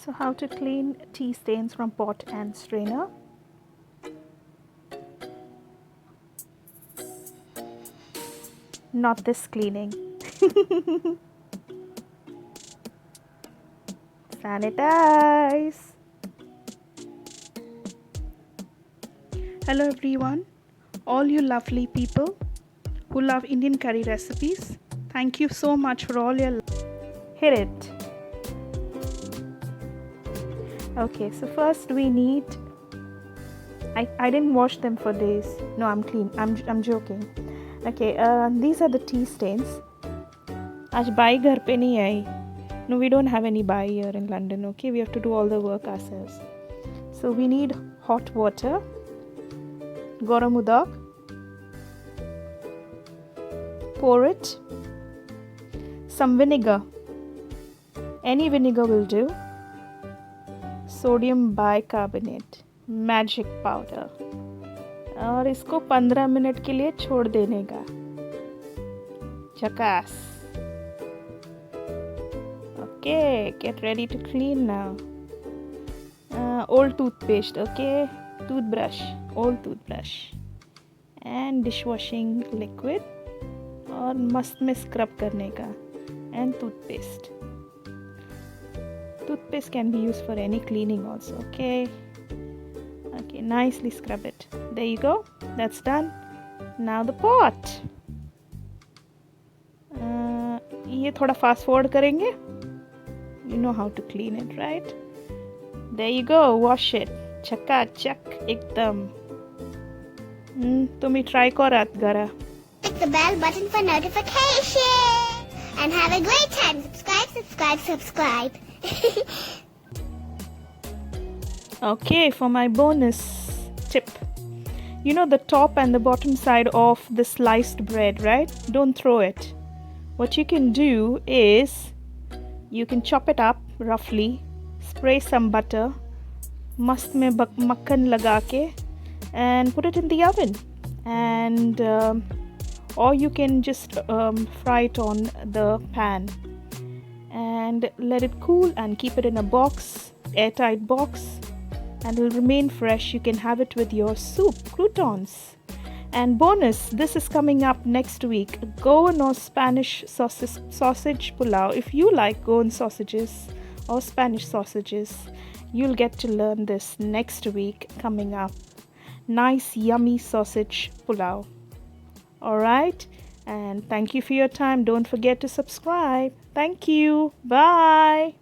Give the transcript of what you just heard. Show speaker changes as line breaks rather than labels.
So how to clean tea stains from pot and strainer. Not this cleaning. Sanitize. Hello everyone, all you lovely people who love Indian curry recipes. Thank you so much for all your love. Hit it. Okay, so first we need, I didn't wash them for days. No, I'm clean. I'm joking. Okay, these are the tea stains. आज by घर पे नहीं आई. No, we don't have any buy here in London, okay? We have to do all the work ourselves. So we need hot water, garam udak, pour it, some vinegar, any vinegar will do, sodium bicarbonate, magic powder, और इसको 15 minute के लिए छोड़ देने का. झकास. Okay, get ready to clean now. Old toothpaste, okay? Toothbrush, old toothbrush. And dishwashing liquid. और मस्त में scrub करने का. And toothpaste. Toothpaste can be used for any cleaning also, okay? Okay, nicely scrub it. There you go. That's done. Now the pot. ये थोड़ा fast forward करेंगे. You know how to clean it, right? There you go. Wash it. Chaka chak ekdam. तुम्ही try करा gara.
Click the bell button for notification. And have a great time. Subscribe.
Okay, for my bonus tip. You know the top and the bottom side of the sliced bread, right? Don't throw it. What you can do is you can chop it up roughly, spray some butter, mast mein makhan laga ke, and put it in the oven. And or you can just fry it on the pan and let it cool and keep it in a box, airtight box, and it will remain fresh. You can have it with your soup, croutons. And bonus, this is coming up next week, Goan or Spanish sausage pulao. If you like Goan sausages or Spanish sausages, you'll get to learn this next week coming up. Nice yummy sausage pulao. Alright, and thank you for your time. Don't forget to subscribe. Thank you. Bye.